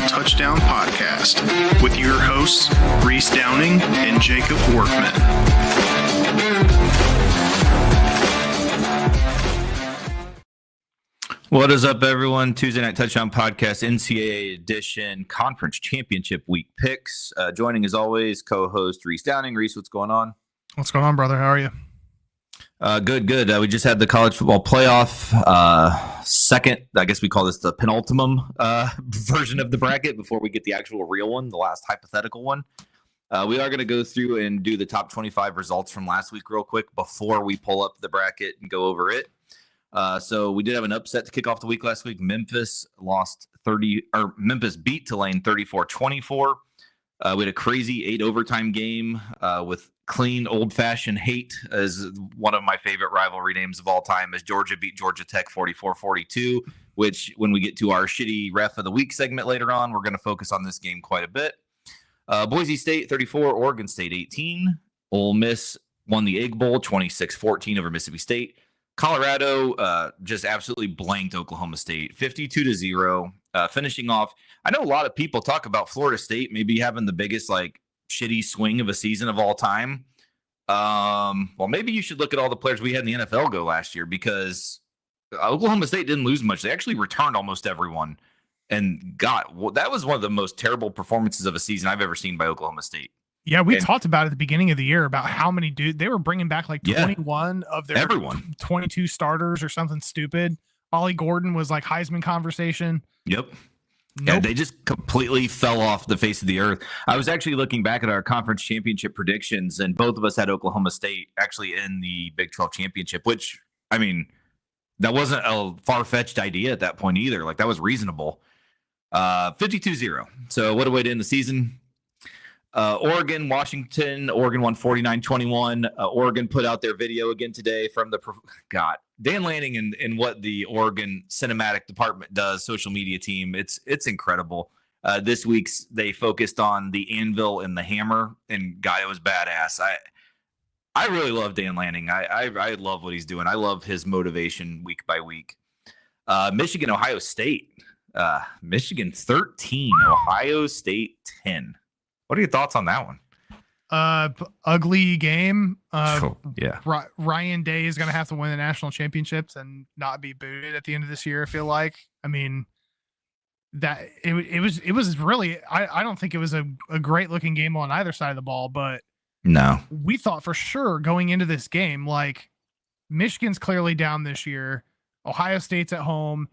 Touchdown Podcast with your hosts, Reese Downing and Jacob Workman. What is up, everyone? Tuesday Night Touchdown Podcast, NCAA edition, Conference Championship Week picks. Joining, as always, co-host Reese Downing. Reese, what's going on? What's going on, brother? How are you? Good. We just had the college football playoff second. I guess we call this the penultimate version of the bracket before we get the actual real one, the last hypothetical one. We are going to go through and do the top 25 results from last week real quick before we pull up the bracket and go over it. So we did have an upset to kick off the week last week. Memphis beat Tulane 34-24. We had a crazy 8 overtime game with clean old-fashioned hate as one of my favorite rivalry names of all time, as Georgia beat Georgia Tech 44-42, which when we get to our shitty ref of the week segment later on, we're going to focus on this game quite a bit. Boise State 34, Oregon State 18. Ole Miss won the Egg Bowl 26-14 over Mississippi State. Colorado just absolutely blanked Oklahoma State 52-0. Finishing off, I know a lot of people talk about Florida State maybe having the biggest shitty swing of a season of all time. Well, maybe you should look at all the players we had in the NFL go last year, because Oklahoma State didn't lose much. They actually returned almost everyone, and that was one of the most terrible performances of a season I've ever seen by Oklahoma State. Yeah, we talked about at the beginning of the year about how many dudes they were bringing back, 21 of their 22 starters or something stupid. Ollie Gordon was Heisman conversation. Yep. Nope. Yeah, they just completely fell off the face of the earth. I was actually looking back at our conference championship predictions, and both of us had Oklahoma State actually in the Big 12 championship, which, I mean, that wasn't a far-fetched idea at that point either. That was reasonable. 52-0. So what a way to end the season. Oregon, Washington. Oregon won 49-21. Oregon put out their video again today from Dan Lanning and what the Oregon cinematic department does, social media team. It's incredible. This week's they focused on the anvil and the hammer, and it was badass. I really love Dan Lanning. I love what he's doing. I love his motivation week by week. Michigan, Ohio State. Michigan 13, Ohio State 10. What are your thoughts on that one? Ugly game. Yeah. Ryan Day is going to have to win the national championships and not be booted at the end of this year, I feel like. I mean, that it was really, I don't think it was a great looking game on either side of the ball, but no, we thought for sure going into this game, Michigan's clearly down this year. Ohio State's at home.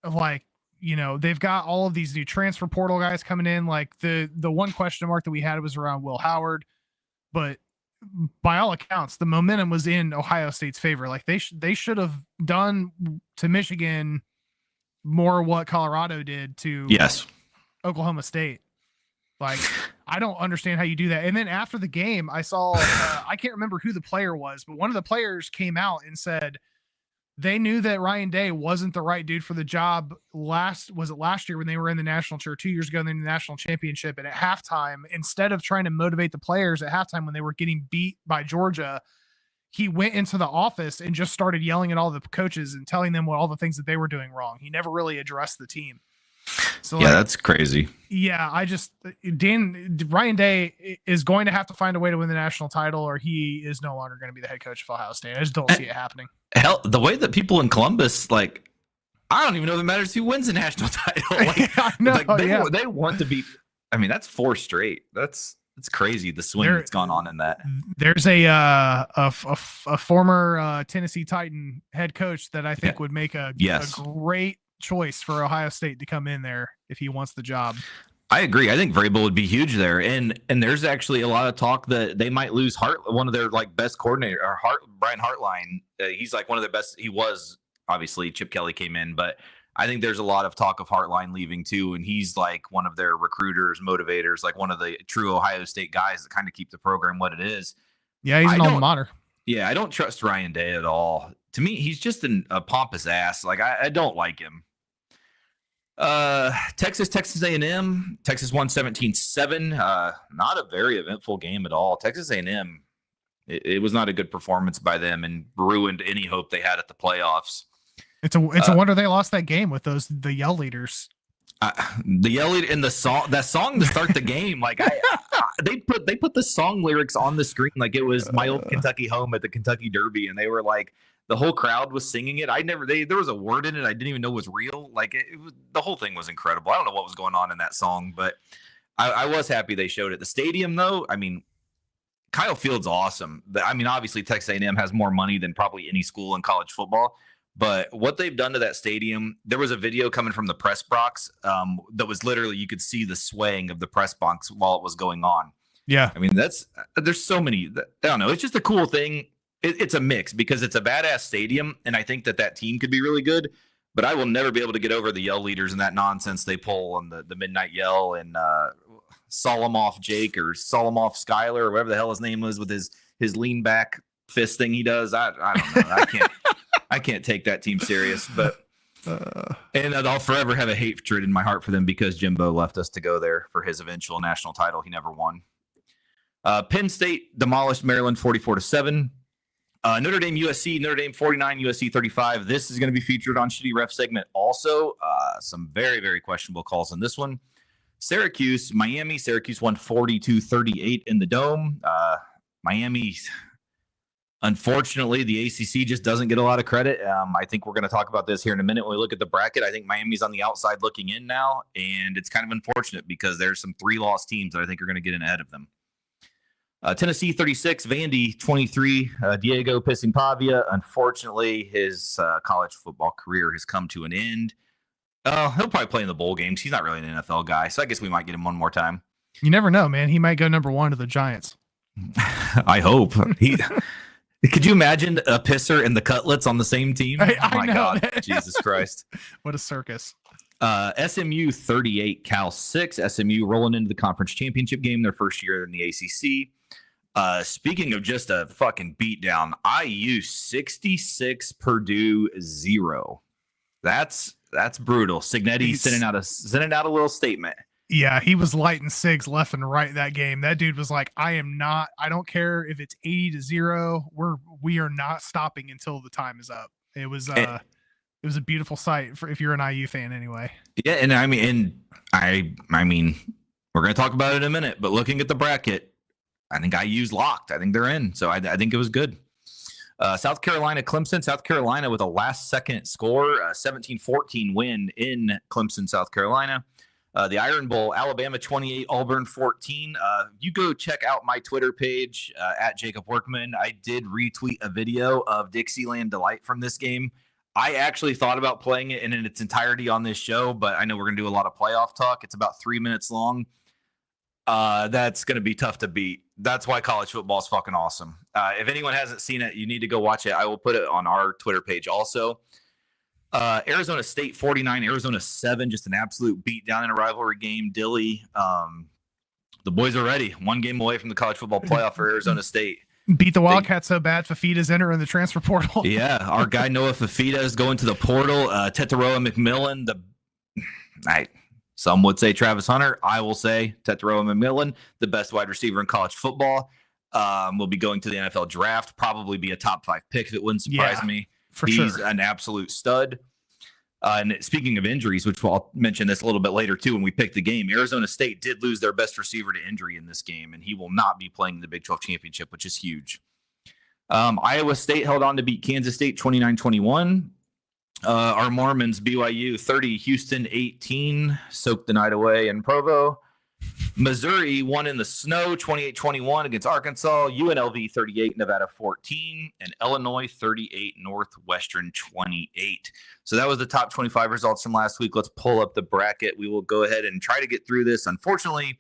They've got all of these new transfer portal guys coming in. The one question mark that we had was around Will Howard, but by all accounts, the momentum was in Ohio State's favor. They should have done to Michigan more what Colorado did to Oklahoma State. I don't understand how you do that. And then after the game, I saw, I can't remember who the player was, but one of the players came out and said, they knew that Ryan Day wasn't the right dude for the job last year when they were in the national tour, 2 years ago in the national championship. And at halftime, instead of trying to motivate the players at halftime when they were getting beat by Georgia, he went into the office and just started yelling at all the coaches and telling them all the things that they were doing wrong. He never really addressed the team. So that's crazy. Yeah, Ryan Day is going to have to find a way to win the national title, or he is no longer going to be the head coach of Ohio State. I just don't see it happening. Hell, the way that people in Columbus, I don't even know if it matters who wins the national title. I know, they want to be. I mean, that's 4 straight. It's crazy the swing that's gone on in that. There's a former Tennessee Titan head coach that I think would make a great choice for Ohio State to come in there if he wants the job. I agree. I think Vrabel would be huge there, and there's actually a lot of talk that they might lose one of their best coordinator, or Brian Hartline. He's one of their best. He was, obviously Chip Kelly came in, but I think there's a lot of talk of Hartline leaving too, and he's one of their recruiters, motivators, one of the true Ohio State guys that kind of keep the program what it is. Yeah, he's an alma mater. Yeah, I don't trust Ryan Day at all. To me, he's just a pompous ass. I don't like him. Texas A&M. Texas won 17-7. Not a very eventful game at all. Texas A&M, it was not a good performance by them and ruined any hope they had at the playoffs. It's a wonder they lost that game with the yell leaders. The yell in the song, that song to start the game, like they put the song lyrics on the screen like it was my old Kentucky home at the Kentucky Derby, and they were like the whole crowd was singing it. There was a word in it I didn't even know was real. Like it was, the whole thing was incredible. I don't know what was going on in that song, but I was happy they showed it. The stadium, though, I mean, Kyle Field's awesome. I mean, obviously Texas A&M has more money than probably any school in college football. But what they've done to that stadium, there was a video coming from the press box that was literally, you could see the swaying of the press box while it was going on. Yeah. I mean, there's so many, I don't know. It's just a cool thing. It's a mix because it's a badass stadium. And I think that team could be really good. But I will never be able to get over the yell leaders and that nonsense they pull on the midnight yell and Solomoff Jake or Solomoff Skyler or whatever the hell his name was with his lean back fist thing he does. I don't know. I can't take that team serious, but and I'll forever have a hatred in my heart for them because Jimbo left us to go there for his eventual national title. He never won. Penn State demolished Maryland 44-7. Notre Dame USC, Notre Dame 49, USC 35. This is going to be featured on Shitty Ref segment. Also, some very, very questionable calls in this one. Syracuse, Miami. Syracuse won 42-38 in the Dome. Miami. Unfortunately, the ACC just doesn't get a lot of credit. I think we're going to talk about this here in a minute when we look at the bracket. I think Miami's on the outside looking in now, and it's kind of unfortunate because there's some 3-loss teams that I think are going to get in ahead of them. Tennessee 36, Vandy 23, Diego Pisimpavia. Unfortunately, his college football career has come to an end. He'll probably play in the bowl games. He's not really an NFL guy, so I guess we might get him one more time. You never know, man. He might go number 1 to the Giants. I hope. Could you imagine a pisser and the Cutlets on the same team? I My know, God, man. Jesus Christ. What a circus. SMU 38, Cal 6. SMU rolling into the conference championship game, their first year in the ACC. Speaking of just a fucking beatdown, IU 66, Purdue 0. That's brutal. Signetti sending out a little statement. Yeah, he was lighting SIGs left and right that game. That dude was like, I don't care if it's 80-0. We are not stopping until the time is up. It was a beautiful sight for if you're an IU fan anyway. Yeah, and I mean we're gonna talk about it in a minute, but looking at the bracket, I think IU's locked. I think they're in. So I think it was good. South Carolina, Clemson. South Carolina with a last-second score, 17-14 win in Clemson, South Carolina. The Iron Bowl, Alabama 28, Auburn 14. You go check out my Twitter page at Jacob Workman. I did retweet a video of Dixieland Delight from this game. I actually thought about playing it in its entirety on this show, but I know we're going to do a lot of playoff talk. It's about 3 minutes long. That's going to be tough to beat. That's why college football is fucking awesome. If anyone hasn't seen it, you need to go watch it. I will put it on our Twitter page also. Arizona State 49, Arizona 7, just an absolute beatdown in a rivalry game. Dilly, the boys are ready. 1 game away from the college football playoff for Arizona State. Beat the Wildcats so bad, Fafita's entering the transfer portal. Yeah, our guy Noah Fafita is going to the portal. Tetaroa McMillan, some would say Travis Hunter. I will say Tetaroa McMillan, the best wide receiver in college football, will be going to the NFL draft. Probably be a top 5 pick. It wouldn't surprise me. He's an absolute stud. And speaking of injuries, which I'll mention this a little bit later too, when we pick the game, Arizona State did lose their best receiver to injury in this game, and he will not be playing the Big 12 championship, which is huge. Iowa State held on to beat Kansas State 29-21. Our Mormons, BYU 30, Houston 18, soaked the night away in Provo. Missouri won in the snow 28-21 against Arkansas, UNLV 38, Nevada 14, and Illinois 38, Northwestern 28. So that was the top 25 results from last week. Let's pull up the bracket. We will go ahead and try to get through this. Unfortunately,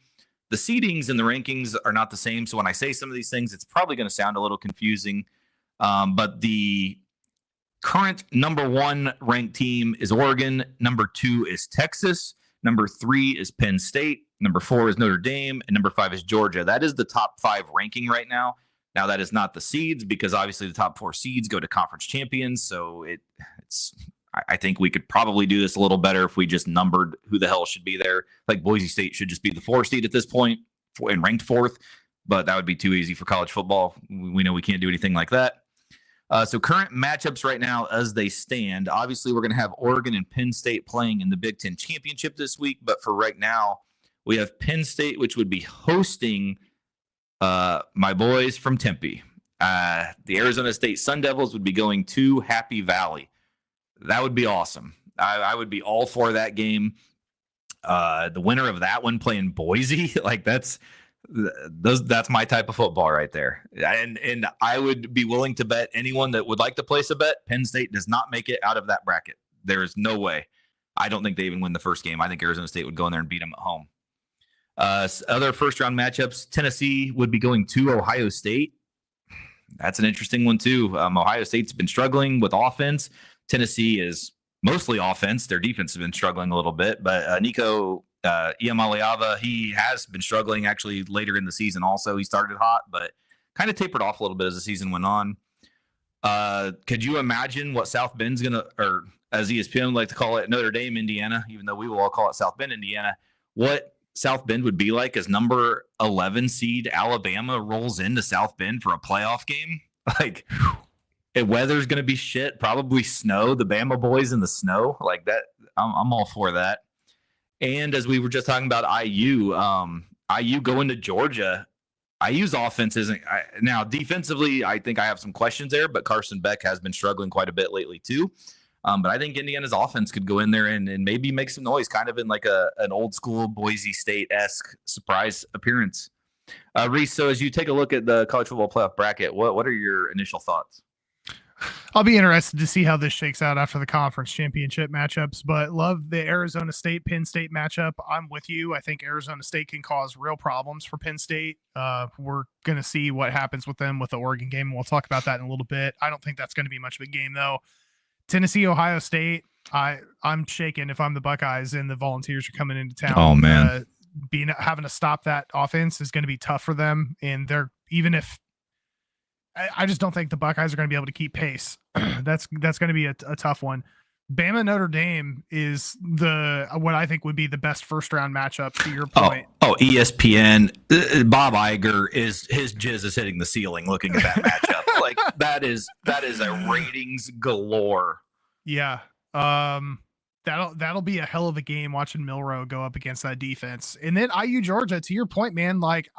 the seedings and the rankings are not the same. So when I say some of these things, it's probably going to sound a little confusing. But the current number 1 ranked team is Oregon. Number 2 is Texas. Number 3 is Penn State. Number 4 is Notre Dame. And number 5 is Georgia. That is the top 5 ranking right now. Now, that is not the seeds because obviously the top 4 seeds go to conference champions. So I think we could probably do this a little better if we just numbered who the hell should be there. Like Boise State should just be the 4 seed at this point and ranked 4th. But that would be too easy for college football. We know we can't do anything like that. So current matchups right now as they stand, obviously we're going to have Oregon and Penn State playing in the Big Ten Championship this week. But for right now, we have Penn State, which would be hosting my boys from Tempe. The Arizona State Sun Devils would be going to Happy Valley. That would be awesome. I would be all for that game. The winner of that one playing Boise, like that's my type of football right there. And I would be willing to bet anyone that would like to place a bet. Penn State does not make it out of that bracket. There is no way. I don't think they even win the first game. I think Arizona State would go in there and beat them at home. Other first round matchups, Tennessee would be going to Ohio State. That's an interesting one too. Ohio State's been struggling with offense. Tennessee is mostly offense. Their defense has been struggling a little bit, but Nico Iamaleava, he has been struggling actually later in the season also. He started hot, but kind of tapered off a little bit as the season went on. Could you imagine what South Bend's going to, or as ESPN would like to call it, Notre Dame, Indiana, even though we will all call it South Bend, Indiana, what South Bend would be like as number 11 seed Alabama rolls into South Bend for a playoff game? Like, weather's going to be shit, probably snow, the Bama boys in the snow like that. I'm all for that. And as we were just talking about IU going to Georgia, IU's offense isn't now defensively. I think I have some questions there, but Carson Beck has been struggling quite a bit lately too. But I think Indiana's offense could go in there and maybe make some noise, kind of in like an old school Boise State-esque surprise appearance. Reese, so as you take a look at the college football playoff bracket, what are your initial thoughts? I'll be interested to see how this shakes out after the conference championship matchups, but love the Arizona State Penn State matchup. I'm with you. I think Arizona State can cause real problems for Penn State. We're going to see what happens with them with the Oregon game. We'll talk about that in a little bit. I don't think that's going to be much of a game though. Tennessee, Ohio State. I'm shaking if I'm the Buckeyes and the Volunteers are coming into town. Oh man, having to stop that offense is going to be tough for them. And even if I just don't think the Buckeyes are going to be able to keep pace. That's going to be a tough one. Bama Notre Dame is what I think would be the best first round matchup. To your point, ESPN Bob Iger his jizz is hitting the ceiling looking at that matchup. Like that is a ratings galore. Yeah, that'll be a hell of a game watching Milroe go up against that defense. And then IU Georgia. To your point, man, like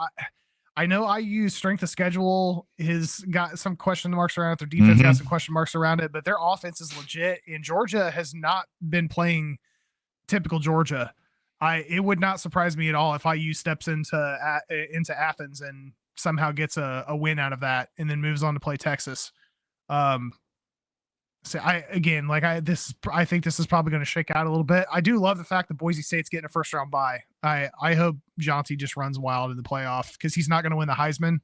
I know IU's strength of schedule has got some question marks around it. Their defense got some question marks around it, but their offense is legit. And Georgia has not been playing typical Georgia. It would not surprise me at all if IU steps into Athens and somehow gets a win out of that, and then moves on to play Texas. So I think this is probably going to shake out a little bit. I do love the fact that Boise State's getting a first round bye. I hope Jonty just runs wild in the playoff because he's not going to win the Heisman.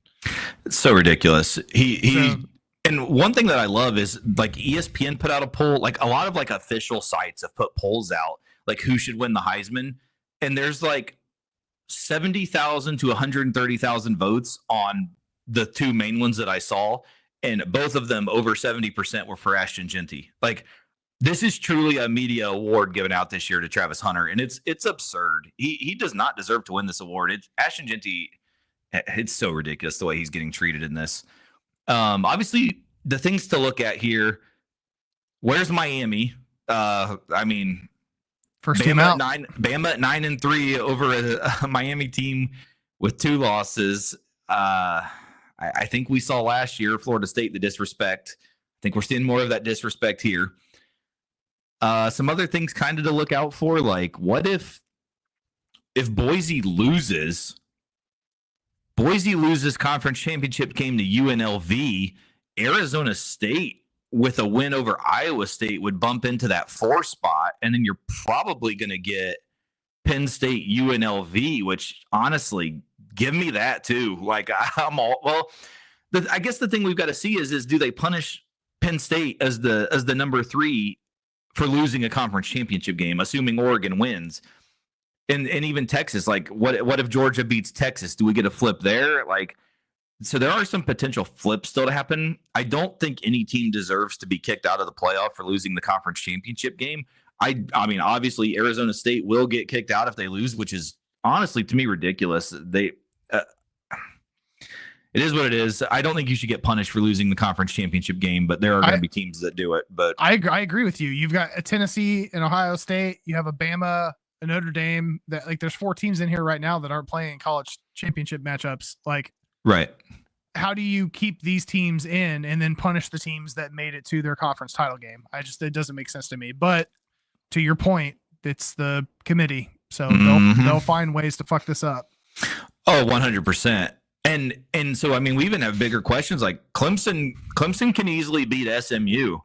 It's so ridiculous. And one thing that I love is like ESPN put out a poll, like a lot of like official sites have put polls out, like who should win the Heisman. And there's like 70,000 to 130,000 votes on the two main ones that I saw. And both of them over 70% were for Ashton Jeanty. Like this is truly a media award given out this year to Travis Hunter. And it's absurd. He does not deserve to win this award. Ashton Jeanty, it's so ridiculous the way he's getting treated in this. Obviously the things to look at here, where's Miami? I mean, first team out. Bama at 9-3 over a Miami team with 2 losses. I think we saw last year, Florida State, the disrespect. I think we're seeing more of that disrespect here. Some other things kind of to look out for, like what if Boise loses conference championship game to UNLV, Arizona State with a win over Iowa State would bump into that 4 spot, and then you're probably going to get Penn State UNLV, which honestly, give me that too. Like I guess the thing we've got to see is do they punish Penn State as the number 3 for losing a conference championship game, assuming Oregon wins, and even Texas. Like what if Georgia beats Texas? Do we get a flip there? Like, so there are some potential flips still to happen. I don't think any team deserves to be kicked out of the playoff for losing the conference championship game. I mean, obviously Arizona State will get kicked out if they lose, which is honestly to me ridiculous. It is what it is. I don't think you should get punished for losing the conference championship game, but there are going to be teams that do it. But I agree with you. You've got a Tennessee and Ohio State. You have a Bama, a Notre Dame. That like there's 4 teams in here right now that aren't playing college championship matchups. Like, right. How do you keep these teams in and then punish the teams that made it to their conference title game? It doesn't make sense to me. But to your point, it's the committee, so they'll find ways to fuck this up. Oh, 100%. And so, I mean, we even have bigger questions like Clemson can easily beat SMU.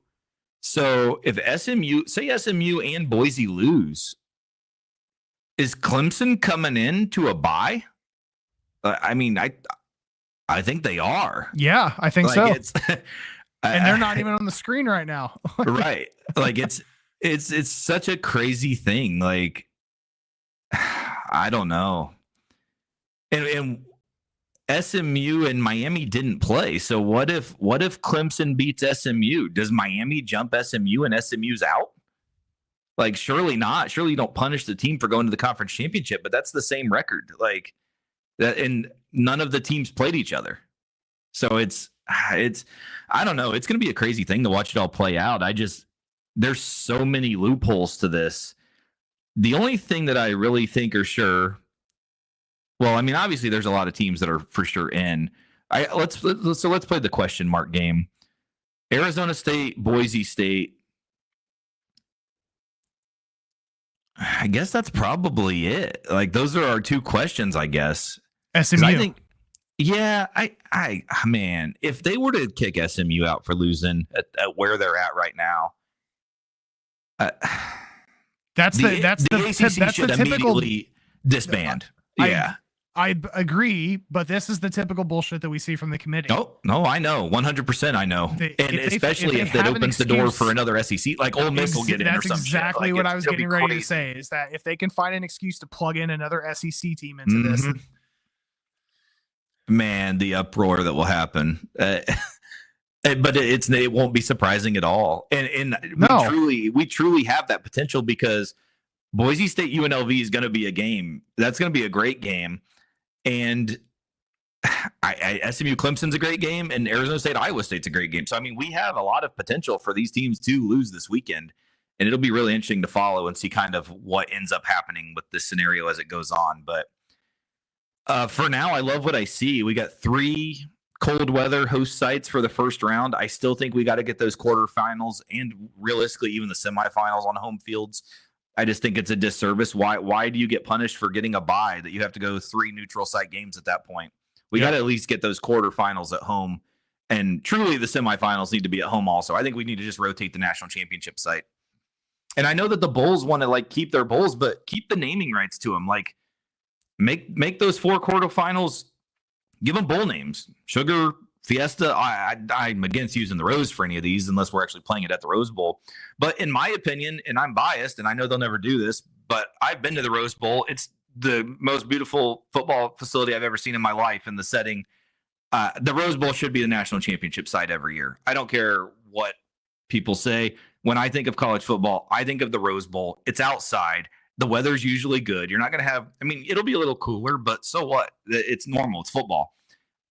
So if SMU and Boise lose, is Clemson coming in to a bye? I mean, I think they are. Yeah, I think so. And they're not even on the screen right now. Right. Like it's such a crazy thing. Like, I don't know. And SMU and Miami didn't play. So what if Clemson beats SMU? Does Miami jump SMU and SMU's out? Like, surely not. Surely you don't punish the team for going to the conference championship, but that's the same record. Like that, and none of the teams played each other. So it's I don't know. It's going to be a crazy thing to watch it all play out. There's so many loopholes to this. The only thing that I really think are sure, well, I mean, obviously there's a lot of teams that are for sure in. Let's play the question mark game. Arizona State, Boise State. I guess that's probably it. Like, those are our 2 questions, I guess. SMU. I think, yeah, I man, if they were to kick SMU out for losing at where they're at right now, that's the ACC should immediately disband. Yeah. I agree, but this is the typical bullshit that we see from the committee. No, I know. 100% I know. Especially if that opens the door for another SEC, like Ole Miss will get in or something. That's exactly what I was getting ready to say, is that if they can find an excuse to plug in another SEC team into this. Man, the uproar that will happen. But it won't be surprising at all. And we truly have that potential, because Boise State UNLV is going to be a game. That's going to be a great game. And SMU Clemson's a great game, and Arizona State Iowa State's a great game. So, I mean, we have a lot of potential for these teams to lose this weekend, and it'll be really interesting to follow and see kind of what ends up happening with this scenario as it goes on. But for now, I love what I see. We got 3 cold weather host sites for the first round. I still think we got to get those quarterfinals and realistically even the semifinals on home fields. I just think it's a disservice. Why do you get punished for getting a bye that you have to go 3 neutral site games at that point? We got to at least get those quarterfinals at home, and truly the semifinals need to be at home also. I think we need to just rotate the national championship site. And I know that the Bulls want to like keep their Bulls, but keep the naming rights to them. Like make those 4 quarterfinals, give them bowl names. Sugar, Fiesta. I'm against using the Rose for any of these unless we're actually playing it at the Rose Bowl. But in my opinion, and I'm biased, and I know they'll never do this, but I've been to the Rose Bowl. It's the most beautiful football facility I've ever seen in my life in the setting. The Rose Bowl should be the national championship site every year. I don't care what people say. When I think of college football, I think of the Rose Bowl. It's outside. The weather's usually good. You're not going to have, I mean, it'll be a little cooler, but so what? It's normal. It's football.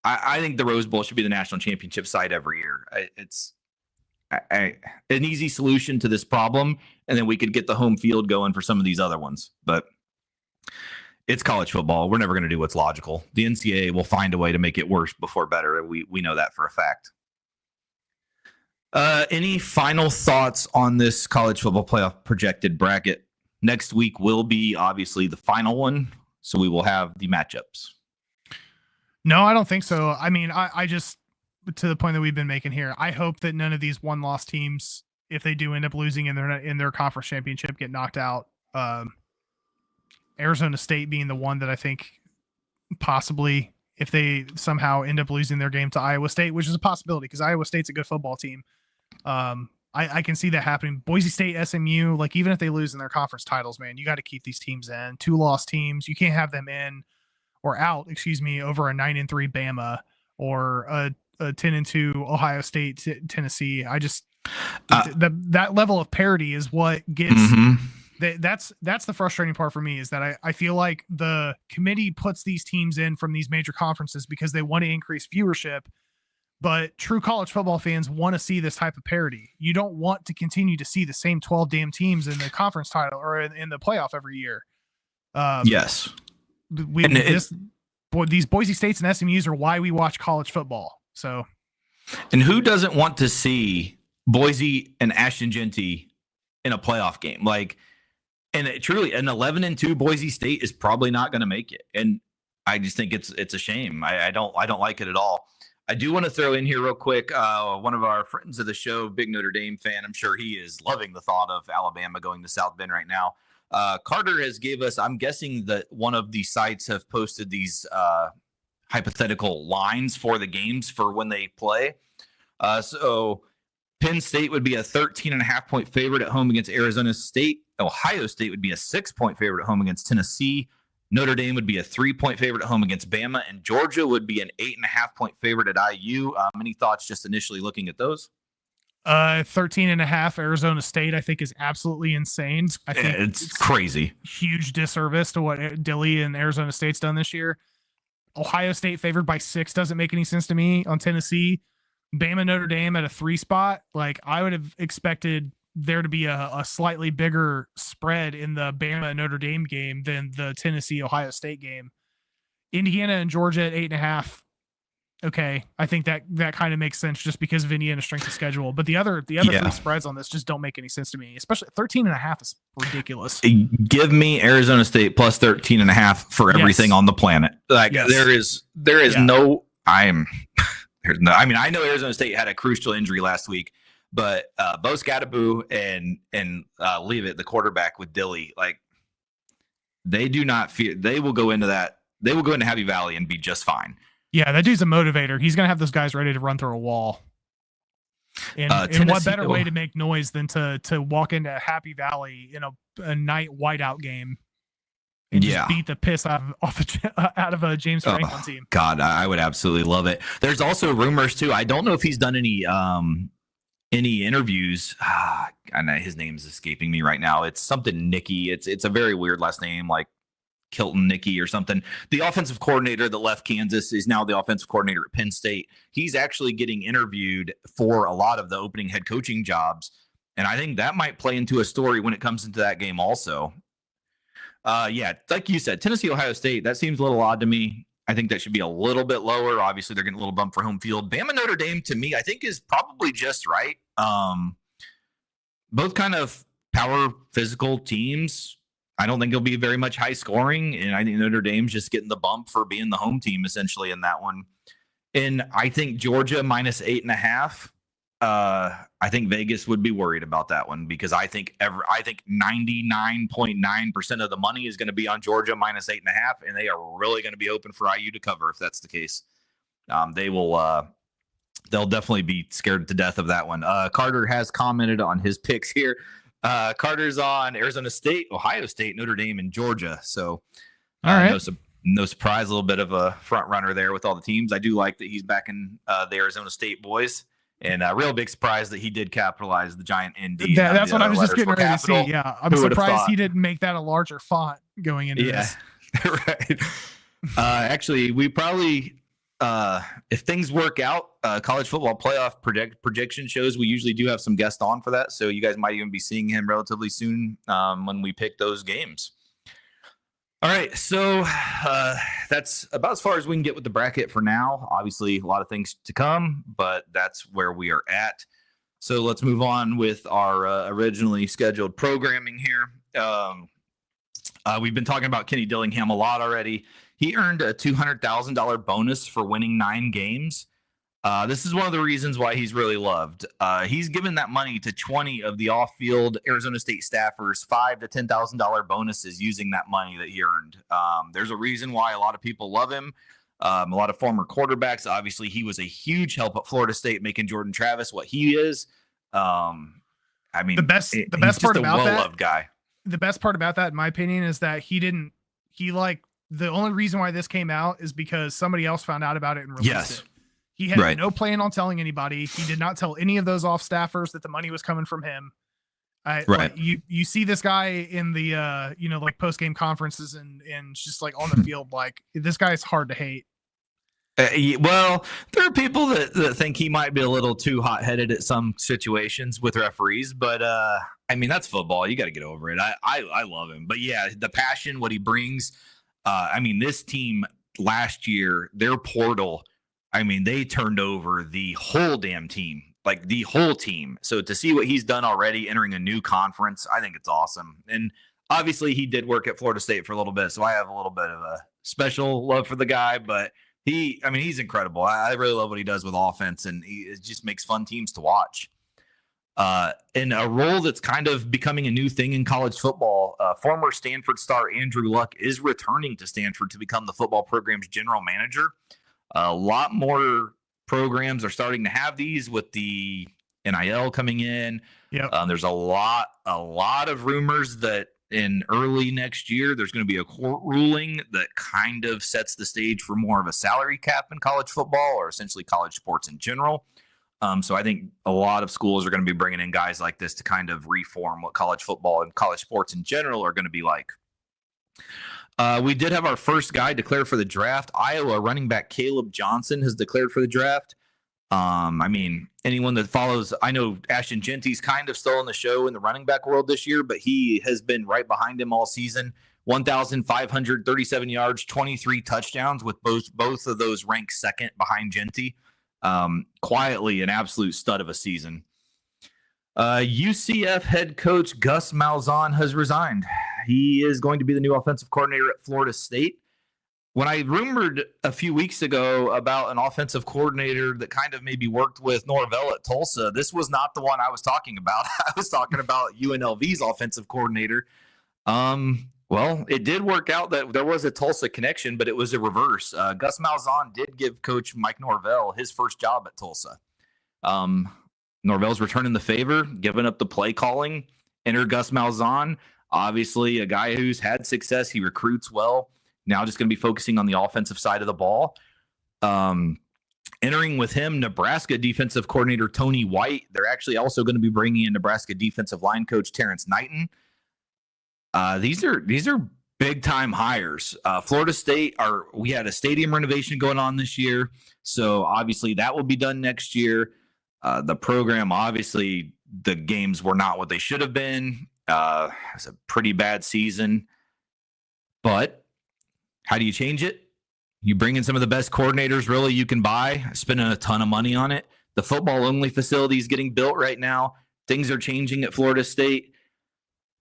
I think the Rose Bowl should be the national championship site every year. It's an easy solution to this problem, and then we could get the home field going for some of these other ones. But it's college football. We're never going to do what's logical. The NCAA will find a way to make it worse before better. We know that for a fact. Any final thoughts on this college football playoff projected bracket? Next week will be obviously the final one, so we will have the matchups. No, I don't think so. I mean, I just, to the point that we've been making here, I hope that none of these 1-loss teams, if they do end up losing in their conference championship, get knocked out. Arizona State being the one that I think possibly, if they somehow end up losing their game to Iowa State, which is a possibility because Iowa State's a good football team. I can see that happening. Boise State, SMU, like even if they lose in their conference titles, man, you got to keep these teams in. 2-loss teams, you can't have them in or out, over a 9-3 Bama or a 10-2 Ohio State, Tennessee. I just that level of parity is what gets That's the frustrating part for me, is that I feel like the committee puts these teams in from these major conferences because they want to increase viewership, but true college football fans want to see this type of parity. You don't want to continue to see the same 12 damn teams in the conference title or in the playoff every year. Yes. These Boise States and SMUs are why we watch college football. So, and who doesn't want to see Boise and Ashton Genty in a playoff game? Like, and truly, an 11-2 Boise State is probably not going to make it. And I just think it's a shame. I don't like it at all. I do want to throw in here real quick. One of our friends of the show, big Notre Dame fan, I'm sure he is loving the thought of Alabama going to South Bend right now. Carter has gave us, I'm guessing that one of the sites have posted these hypothetical lines for the games for when they play. So Penn State would be a 13.5-point favorite at home against Arizona State. Ohio State would be a 6-point favorite at home against Tennessee. Notre Dame would be a 3-point favorite at home against Bama, and Georgia would be an 8.5-point favorite at IU. Any thoughts just initially looking at those? 13.5 Arizona State, I think, is absolutely insane. I think it's crazy. Huge disservice to what Dilly and Arizona State's done this year. Ohio State favored by 6 doesn't make any sense to me on Tennessee. Bama Notre Dame at a 3 spot. Like, I would have expected there to be a slightly bigger spread in the Bama Notre Dame game than the Tennessee Ohio State game. Indiana and Georgia at 8.5. Okay, I think that kind of makes sense just because of Indiana's strength of schedule. But the other 3 spreads on this just don't make any sense to me. Especially 13.5 is ridiculous. Give me Arizona State plus 13.5 for everything on the planet. Like, there is no. I mean, I know Arizona State had a crucial injury last week, but Bo Scadaboo and Leave It, the quarterback with Dilly, like, they do not fear. They will go into that. They will go into Happy Valley and be just fine. Yeah, that dude's a motivator. He's gonna have those guys ready to run through a wall. And what better way to make noise than to walk into Happy Valley in a night whiteout game and just beat the piss out of a James Franklin team. God, I would absolutely love it. There's also rumors too. I don't know if he's done any interviews. I know his name's escaping me right now. It's something Nicky. It's a very weird last name, like Kilton Nicky or something. The offensive coordinator that left Kansas is now the offensive coordinator at Penn State. He's actually getting interviewed for a lot of the opening head coaching jobs. And I think that might play into a story when it comes into that game also. Like you said, Tennessee, Ohio State, that seems a little odd to me. I think that should be a little bit lower. Obviously, they're getting a little bump for home field. Bama, Notre Dame, to me, I think is probably just right. Both kind of power physical teams. I don't think it'll be very much high scoring, and I think Notre Dame's just getting the bump for being the home team essentially in that one. And I think Georgia minus 8.5. I think Vegas would be worried about that one because I think 99.9% of the money is going to be on Georgia minus 8.5, and they are really going to be open for IU to cover if that's the case. They'll definitely be scared to death of that one. Carter has commented on his picks here. Carter's on Arizona State, Ohio State, Notre Dame, and Georgia. So, all right. No surprise, a little bit of a front runner there with all the teams. I do like that he's back in the Arizona State boys. And a real big surprise that he did capitalize the giant ND. That's what I was just getting ready to see. Yeah, I'm surprised he didn't make that a larger font going into this. Right. Actually, we probably, if things work out, college football playoff prediction shows, we usually do have some guests on for that. So you guys might even be seeing him relatively soon when we pick those games. All right, so that's about as far as we can get with the bracket for now. Obviously, a lot of things to come, but that's where we are at. So let's move on with our originally scheduled programming here. We've been talking about Kenny Dillingham a lot already. He earned a $200,000 bonus for winning 9 games. This is one of the reasons why he's really loved. He's given that money to 20 of the off-field Arizona State staffers, $5,000 to $10,000 bonuses using that money that he earned. There's a reason why a lot of people love him. A lot of former quarterbacks. Obviously, he was a huge help at Florida State, making Jordan Travis what he is. I mean, the best part about that, well-loved guy. The best part about that, in my opinion, is that the only reason why this came out is because somebody else found out about it and released it. He had no plan on telling anybody. He did not tell any of those off staffers that the money was coming from him. Like, Right. you see this guy in the like post game conferences and just like on the field, like this guy's hard to hate. Well, there are people that think he might be a little too hot-headed at some situations with referees, but I mean, that's football. You got to get over it. I love him, but yeah, the passion, what he brings. I mean, this team last year, their portal, I mean, they turned over the whole damn team, like the whole team. So to see what he's done already, entering a new conference, I think it's awesome. And obviously, he did work at Florida State for a little bit, so I have a little bit of a special love for the guy, but he's incredible. I really love what he does with offense, and it just makes fun teams to watch. In a role that's kind of becoming a new thing in college football, former Stanford star Andrew Luck is returning to Stanford to become the football program's general manager. A lot more programs are starting to have these with the NIL coming in. Yep. There's a lot of rumors that in early next year, there's going to be a court ruling that kind of sets the stage for more of a salary cap in college football, or essentially college sports in general. So I think a lot of schools are going to be bringing in guys like this to kind of reform what college football and college sports in general are going to be like. We did have our first guy declared for the draft. Iowa running back Caleb Johnson has declared for the draft. I mean, anyone that follows, I know Ashton Genty's kind of stolen the show in the running back world this year, but he has been right behind him all season. 1,537 yards, 23 touchdowns, with both of those ranked second behind Genty. Quietly an absolute stud of a season. UCF head coach Gus Malzahn has resigned. He is going to be the new offensive coordinator at Florida State. When I rumored a few weeks ago about an offensive coordinator that kind of maybe worked with Norvell at Tulsa, this was not the one I was talking about. I was talking about UNLV's offensive coordinator. Well, it did work out that there was a Tulsa connection, but it was a reverse. Gus Malzahn did give Coach Mike Norvell his first job at Tulsa. Norvell's returning the favor, giving up the play calling. Enter Gus Malzahn, obviously a guy who's had success. He recruits well. Now just going to be focusing on the offensive side of the ball. Entering with him, Nebraska defensive coordinator Tony White. They're actually also going to be bringing in Nebraska defensive line coach Terrence Knighton. These are big time hires. Florida State we had a stadium renovation going on this year, so obviously that will be done next year. The program, obviously, the games were not what they should have been. It was a pretty bad season, but how do you change it? You bring in some of the best coordinators really you can buy, spending a ton of money on it. The football-only facility is getting built right now. Things are changing at Florida State.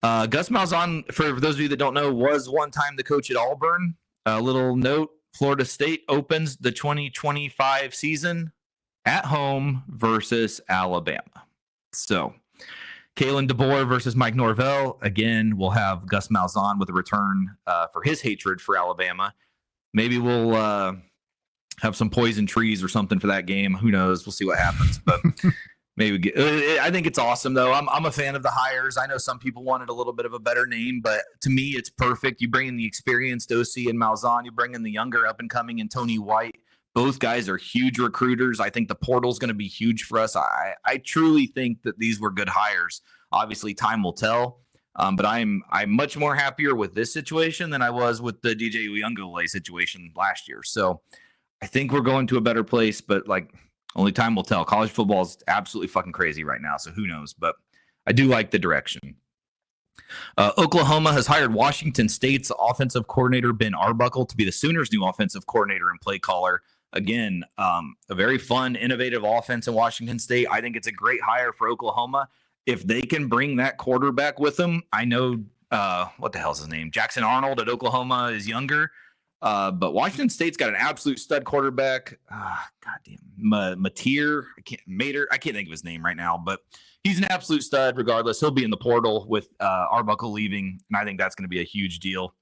Gus Malzahn, for those of you that don't know, was one time the coach at Auburn. A little note, Florida State opens the 2025 season at home versus Alabama. So, Kalen DeBoer versus Mike Norvell. Again, we'll have Gus Malzahn with a return for his hatred for Alabama. Maybe we'll have some poison trees or something for that game. Who knows? We'll see what happens. But maybe I think it's awesome, though. I'm a fan of the hires. I know some people wanted a little bit of a better name, but to me, it's perfect. You bring in the experienced OC and Malzahn. You bring in the younger up-and-coming and Tony White. Both guys are huge recruiters. I think the portal's going to be huge for us. I truly think that these were good hires. Obviously, time will tell. But I'm much more happier with this situation than I was with the DJ Uyunglele situation last year. So I think we're going to a better place, but only time will tell. College football is absolutely fucking crazy right now, so who knows? But I do like the direction. Oklahoma has hired Washington State's offensive coordinator Ben Arbuckle to be the Sooners' new offensive coordinator and play caller. Again, a very fun, innovative offense in Washington State. I think it's a great hire for Oklahoma. If they can bring that quarterback with them, I know, what the hell's his name? Jackson Arnold at Oklahoma is younger. But Washington State's got an absolute stud quarterback. Goddamn. Mateer. I can't think of his name right now, but he's an absolute stud regardless. He'll be in the portal with Arbuckle leaving, and I think that's going to be a huge deal.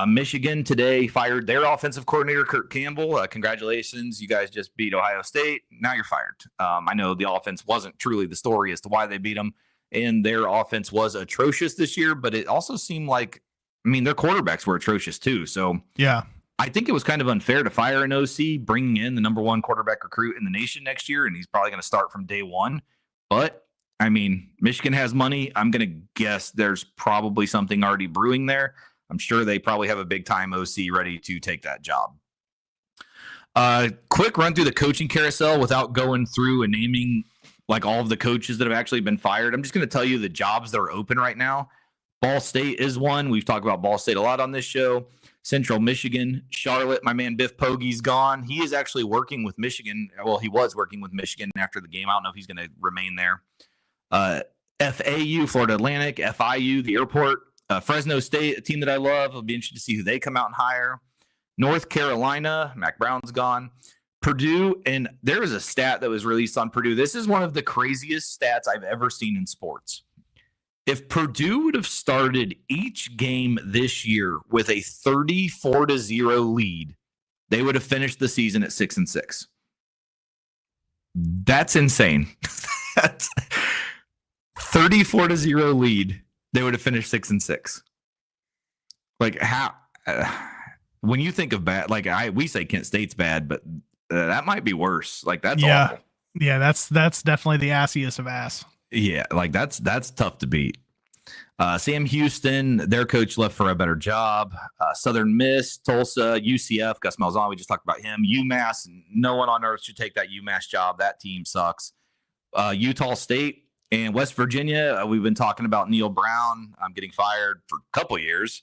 Michigan today fired their offensive coordinator, Kurt Campbell. Congratulations. You guys just beat Ohio State. Now you're fired. I know the offense wasn't truly the story as to why they beat them, and their offense was atrocious this year, but it also seemed like, their quarterbacks were atrocious too. So yeah, I think it was kind of unfair to fire an OC, bringing in the number one quarterback recruit in the nation next year, and he's probably going to start from day one. But, I mean, Michigan has money. I'm going to guess there's probably something already brewing there. I'm sure they probably have a big-time OC ready to take that job. Quick run through the coaching carousel without going through and naming like all of the coaches that have actually been fired. I'm just going to tell you the jobs that are open right now. Ball State is one. We've talked about Ball State a lot on this show. Central Michigan, Charlotte, my man Biff Pogge's gone. He is actually working with Michigan. Well, he was working with Michigan after the game. I don't know if he's going to remain there. FAU, Florida Atlantic, FIU, the airport, Fresno State, a team that I love. It'll be interesting to see who they come out and hire. North Carolina, Mac Brown's gone. Purdue, and there is a stat that was released on Purdue. This is one of the craziest stats I've ever seen in sports. If Purdue would have started each game this year with a 34-0 lead, they would have finished the season at 6-6. That's insane. That's 34-0 lead. They would have finished 6-6. Like how? When you think of bad, like we say Kent State's bad, but that might be worse. Like that's awful. Yeah, that's definitely the assiest of ass. Yeah, like that's tough to beat. Sam Houston, their coach, left for a better job. Southern Miss, Tulsa, UCF, Gus Malzahn, we just talked about him. UMass, no one on earth should take that UMass job. That team sucks. Utah State and West Virginia, we've been talking about Neil Brown. I'm getting fired for a couple years.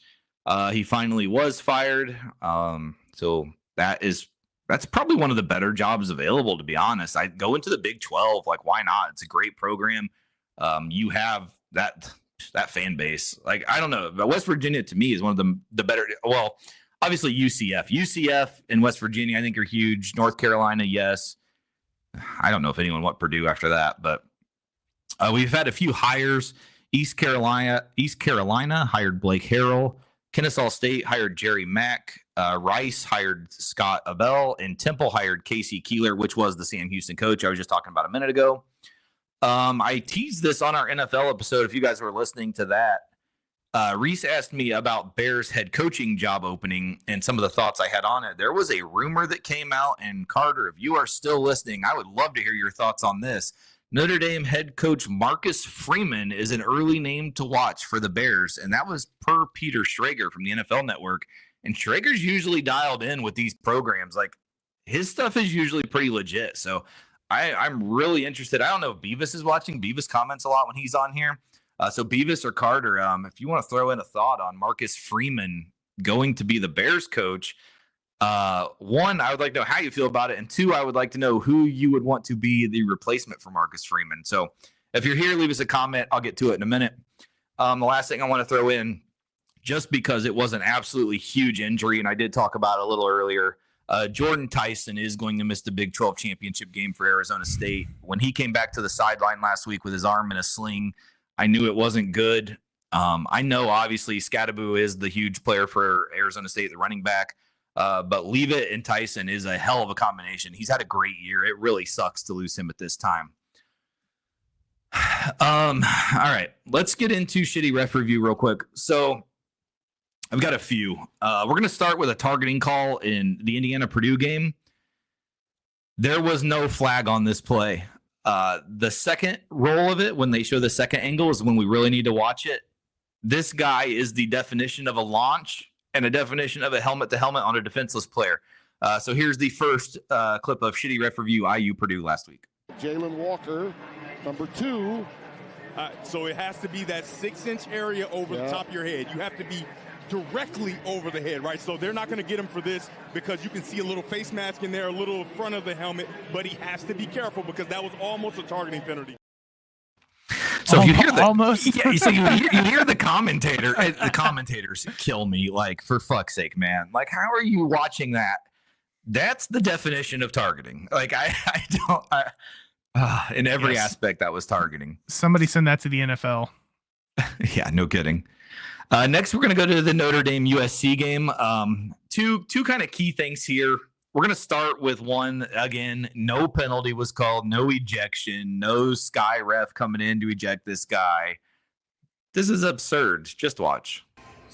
He finally was fired. So that's probably one of the better jobs available, to be honest. I go into the Big 12. Like, why not? It's a great program. You have that fan base. Like, I don't know. But West Virginia, to me, is one of the better. Well, obviously UCF and West Virginia, I think, are huge. North Carolina, yes. I don't know if anyone went Purdue after that, but we've had a few hires. East Carolina hired Blake Harrell. Kennesaw State hired Jerry Mack. Rice hired Scott Abell, and Temple hired Casey Keeler, which was the Sam Houston coach I was just talking about a minute ago. I teased this on our NFL episode. If you guys were listening to that, Reese asked me about Bears head coaching job opening and some of the thoughts I had on it. There was a rumor that came out, and Carter, if you are still listening, I would love to hear your thoughts on this. Notre Dame head coach Marcus Freeman is an early name to watch for the Bears, and that was per Peter Schrager from the NFL Network. And Schrager's usually dialed in with these programs. Like, his stuff is usually pretty legit. So I'm really interested. I don't know if Beavis is watching. Beavis comments a lot when he's on here. So Beavis or Carter, if you want to throw in a thought on Marcus Freeman going to be the Bears coach, one, I would like to know how you feel about it. And two, I would like to know who you would want to be the replacement for Marcus Freeman. So if you're here, leave us a comment. I'll get to it in a minute. The last thing I want to throw in, just because it was an absolutely huge injury, and I did talk about it a little earlier, Jordan Tyson is going to miss the Big 12 championship game for Arizona State. When he came back to the sideline last week with his arm in a sling, I knew it wasn't good. I know, obviously, Scatterbo is the huge player for Arizona State, the running back. But Leavitt and Tyson is a hell of a combination. He's had a great year. It really sucks to lose him at this time. All right, let's get into shitty ref review real quick. So I've got a few. We're going to start with a targeting call in the Indiana-Purdue game. There was no flag on this play. The second roll of it, when they show the second angle, is when we really need to watch it. This guy is the definition of a launch and a definition of a helmet-to-helmet on a defenseless player. So here's the first clip of shitty ref review IU-Purdue last week. Jalen Walker, number 2. So it has to be that 6-inch area over the top of your head. You have to be directly over the head, right? So they're not going to get him for this because you can see a little face mask in there, a little front of the helmet, but he has to be careful because that was almost a targeting penalty. So if you hear the almost, yeah, so you hear the commentator, the commentators kill me. Like, for fuck's sake, man! Like, how are you watching that? That's the definition of targeting. Like, in every aspect, that was targeting. Somebody send that to the NFL. Yeah, no kidding. Next, we're going to go to the Notre Dame USC game. Two kind of key things here. We're going to start with one, again, no penalty was called, no ejection, no sky ref coming in to eject this guy. This is absurd. Just watch.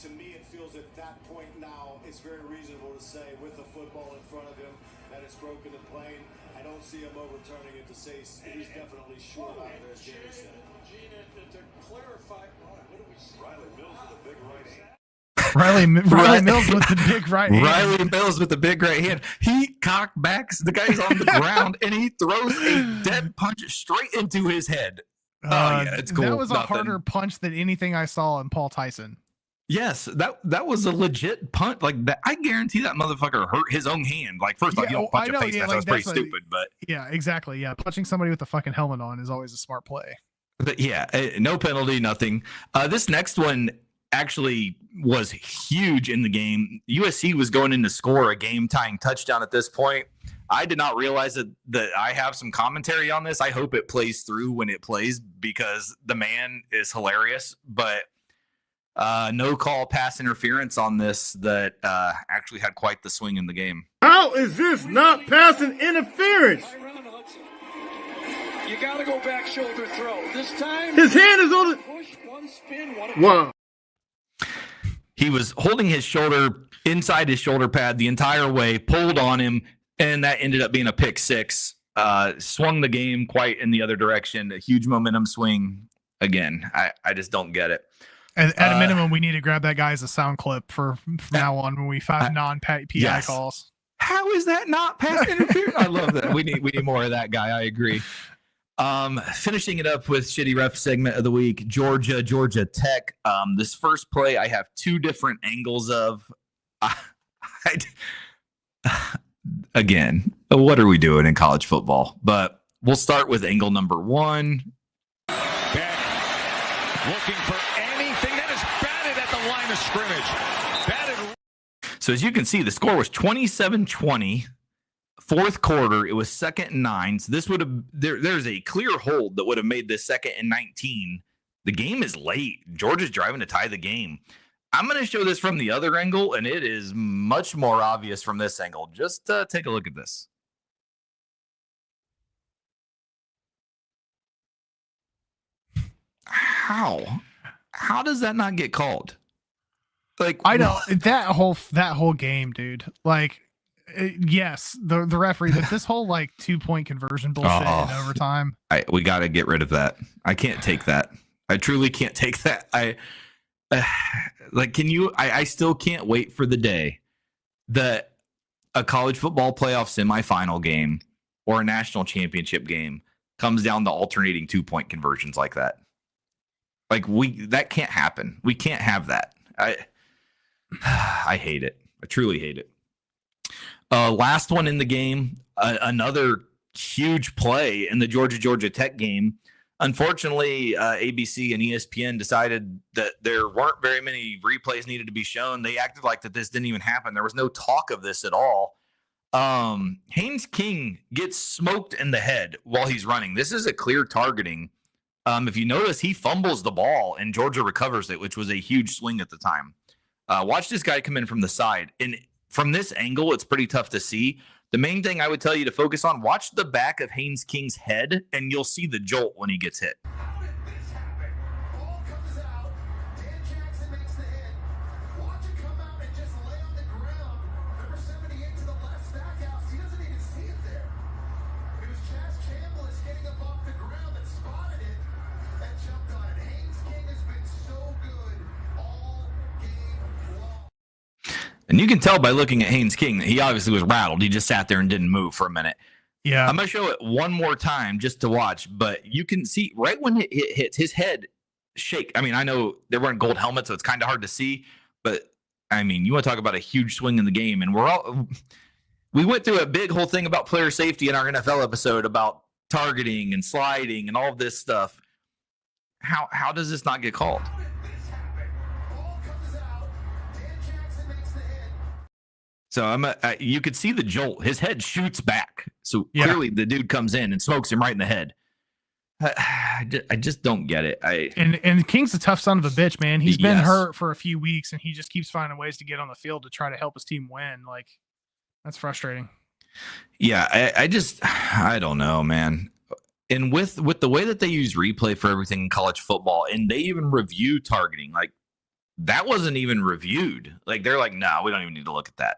To me, it feels at that point now, it's very reasonable to say with the football in front of him, and it's broken the plane. I don't see him overturning it to say he's definitely short out there, as Jamie said. To clarify, what do we see? Riley Mills with a big right hand. Riley Mills with the big right hand. Riley Mills with the big right hand. He cockbacks. The guy's on the ground, and he throws a dead punch straight into his head. It's cool. That was a harder punch than anything I saw in Paul Tyson. Yes, that was a legit punch. Like that, I guarantee that motherfucker hurt his own hand. Like first off, you don't punch a face mask. That was pretty stupid. But yeah, exactly. Yeah, punching somebody with a fucking helmet on is always a smart play. But yeah, no penalty, nothing. This next one actually was huge in the game. USC was going in to score a game-tying touchdown at this point. I did not realize that I have some commentary on this. I hope it plays through when it plays because the man is hilarious. But no call pass interference on this that actually had quite the swing in the game. How is this not passing interference? You got to go back shoulder throw. This time, his hand is on the push, one spin, one. Wow. He was holding his shoulder inside his shoulder pad the entire way, pulled on him, and that ended up being a pick six. Swung the game quite in the other direction. A huge momentum swing. Again, I just don't get it. At a minimum, we need to grab that guy as a sound clip from now on when we find non-PI calls. How is that not pass interference? I love that. We need more of that guy. I agree. Finishing it up with shitty ref segment of the week, Georgia Tech. This first play I have two different angles of. Again, what are we doing in college football? But we'll start with angle number one. Looking for anything that is batted at the line of scrimmage. So as you can see, the score was 27-20. Fourth quarter, it was 2nd and 9. So this would have there's a clear hold that would have made this 2nd and 19. The game is late. Georgia's driving to tie the game. I'm going to show this from the other angle, and it is much more obvious from this angle. Just take a look at this. How does that not get called? Like I know that whole game, dude. Like. Yes, the referee, but this whole like 2-point conversion bullshit in overtime. We got to get rid of that. I can't take that. I truly can't take that. Can you? I still can't wait for the day that a college football playoff semifinal game or a national championship game comes down to alternating 2-point conversions like that. That can't happen. We can't have that. I hate it. I truly hate it. Last one in the game, another huge play in the Georgia Tech game. Unfortunately, ABC and ESPN decided that there weren't very many replays needed to be shown. They acted like that this didn't even happen. There was no talk of this at all. Haynes King gets smoked in the head while he's running. This is a clear targeting. If you notice, he fumbles the ball and Georgia recovers it, which was a huge swing at the time. Watch this guy come in from the side. And from this angle, it's pretty tough to see. The main thing I would tell you to focus on, watch the back of Haynes King's head, and you'll see the jolt when he gets hit. And you can tell by looking at Haynes King that he obviously was rattled. He just sat there and didn't move for a minute. Yeah. I'm going to show it one more time just to watch, but you can see right when it hits, his head shake. I mean, I know they weren't gold helmets, so it's kind of hard to see, but I mean, you want to talk about a huge swing in the game. And we went through a big whole thing about player safety in our NFL episode about targeting and sliding and all of this stuff. How does this not get called? So you could see the jolt. His head shoots back. So clearly the dude comes in and smokes him right in the head. I just don't get it. And King's a tough son of a bitch, man. He's been hurt for a few weeks, and he just keeps finding ways to get on the field to try to help his team win. Like, that's frustrating. Yeah, I don't know, man. And with the way that they use replay for everything in college football, and they even review targeting, like that wasn't even reviewed. Like they're like, no, we don't even need to look at that.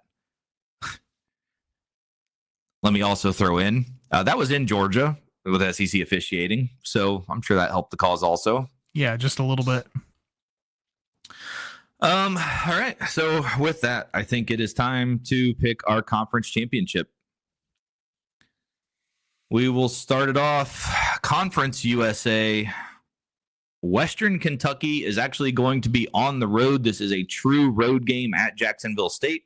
Let me also throw in that was in Georgia with SEC officiating, so I'm sure that helped the cause also. Yeah, just a little bit. All right. So with that, I think it is time to pick our conference championship. We will start it off. Conference USA. Western Kentucky is actually going to be on the road. This is a true road game at Jacksonville State.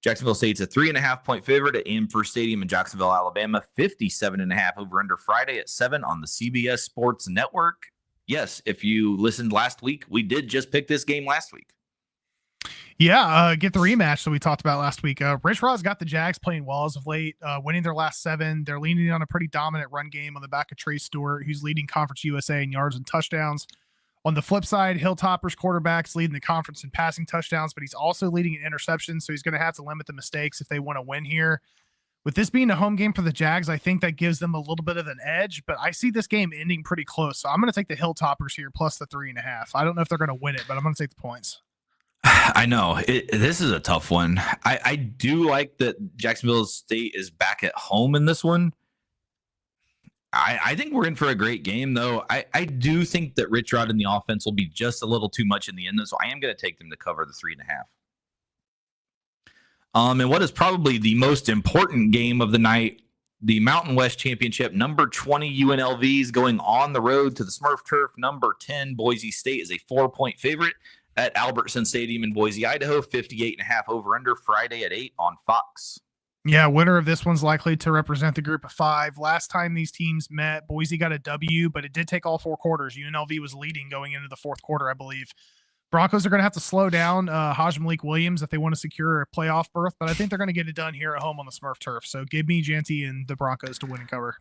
Jacksonville State's a 3.5-point favorite at Amherst Stadium in Jacksonville, Alabama. 57.5 over under Friday at 7 on the CBS Sports Network. Yes, if you listened last week, we did just pick this game last week. Yeah, get the rematch that we talked about last week. Rich Rod's got the Jags playing well as of late, winning their last 7. They're leaning on a pretty dominant run game on the back of Trey Stewart, who's leading Conference USA in yards and touchdowns. On the flip side, Hilltopper's quarterback's leading the conference in passing touchdowns, but he's also leading in interceptions, so he's going to have to limit the mistakes if they want to win here. With this being a home game for the Jags, I think that gives them a little bit of an edge, but I see this game ending pretty close, so I'm going to take the Hilltoppers here plus the 3.5. I don't know if they're going to win it, but I'm going to take the points. I know this is a tough one. I do like that Jacksonville State is back at home in this one. I think we're in for a great game, though. I do think that Rich Rod and the offense will be just a little too much in the end, so I am going to take them to cover the 3.5. And what is probably the most important game of the night, the Mountain West Championship, number 20 UNLV is going on the road to the Smurf Turf. Number 10 Boise State is a 4-point favorite at Albertson Stadium in Boise, Idaho. 58.5 over under Friday at 8 on Fox. Yeah, winner of this one's likely to represent the group of 5. Last time these teams met, Boise got a W, but it did take all 4 quarters. UNLV was leading going into the 4th quarter, I believe. Broncos are going to have to slow down Haj Malik Williams if they want to secure a playoff berth, but I think they're going to get it done here at home on the Smurf Turf. So give me Genty and the Broncos to win and cover.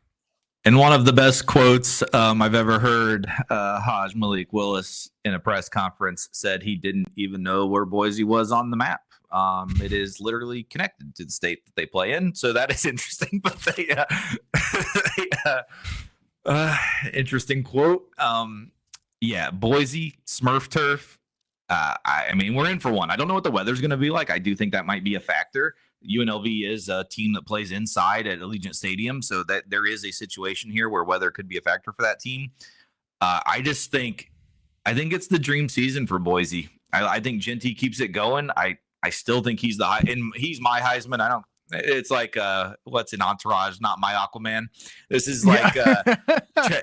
And one of the best quotes I've ever heard, Haj Malik Willis in a press conference said he didn't even know where Boise was on the map. It is literally connected to the state that they play in, so that is interesting. But interesting quote. Yeah, Boise, Smurf Turf. I mean, we're in for one. I don't know what the weather's going to be like. I do think that might be a factor. UNLV is a team that plays inside at Allegiant Stadium, so that there is a situation here where weather could be a factor for that team. I think it's the dream season for Boise. I think Genty keeps it going. I still think he's he's my Heisman. It's like what's an Entourage, not my Aquaman. This is like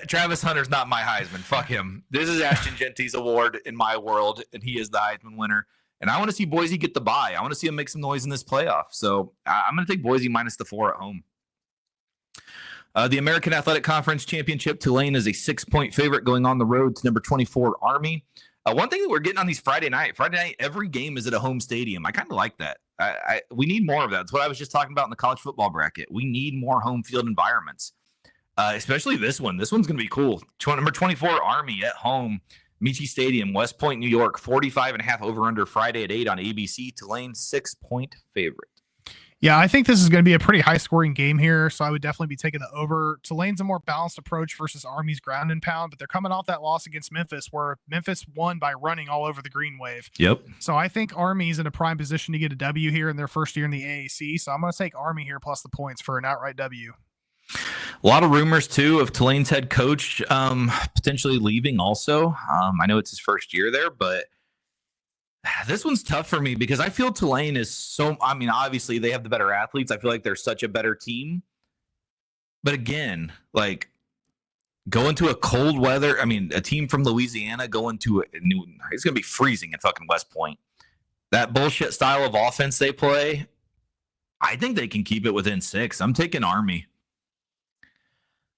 Travis Hunter's not my Heisman. Fuck him. This is Ashton Genty's award in my world, and he is the Heisman winner. And I want to see Boise get the bye. I want to see him make some noise in this playoff. So I'm going to take Boise minus the 4 at home. The American Athletic Conference Championship, Tulane is a 6-point favorite going on the road to number 24 Army. One thing that we're getting on these Friday night, every game is at a home stadium. I kind of like that. We need more of that. That's what I was just talking about in the college football bracket. We need more home field environments, especially this one. This one's going to be cool. Number 24 Army at home. Michi Stadium, West Point, New York, 45.5 over under Friday at 8 on ABC. Tulane 6-point favorite. Yeah, I think this is going to be a pretty high scoring game here, so I would definitely be taking the over. Tulane's a more balanced approach versus Army's ground and pound, but they're coming off that loss against Memphis where Memphis won by running all over the green wave. Yep. So I think Army's in a prime position to get a W here in their first year in the AAC, so I'm going to take Army here plus the points for an outright W. A lot of rumors, too, of Tulane's head coach potentially leaving also. I know it's his first year there, but this one's tough for me because I feel Tulane is obviously they have the better athletes. I feel like they're such a better team. But again, like going to a cold weather, a team from Louisiana going to it's going to be freezing in fucking West Point. That bullshit style of offense they play, I think they can keep it within 6. I'm taking Army.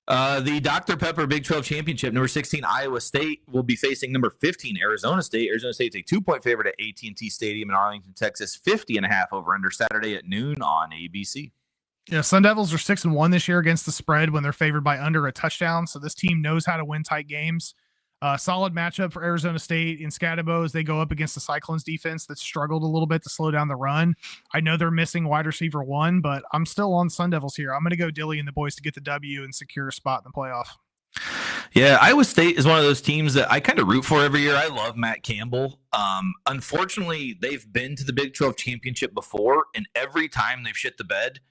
The Dr. Pepper Big 12 Championship, number 16 Iowa State will be facing number 15 Arizona State. Arizona State's a 2-point favorite at AT&T Stadium in Arlington, Texas. 50.5 over under Saturday at noon on ABC. Yeah, Sun Devils are 6-1 this year against the spread when they're favored by under a touchdown. So this team knows how to win tight games. Solid matchup for Arizona State in Scatabo as they go up against the Cyclones defense that struggled a little bit to slow down the run. I know they're missing wide receiver 1, but I'm still on Sun Devils here. I'm going to go Dilly and the boys to get the W and secure a spot in the playoff. Yeah, Iowa State is one of those teams that I kind of root for every year. I love Matt Campbell. Unfortunately, they've been to the Big 12 Championship before, and every time they've shit the bed,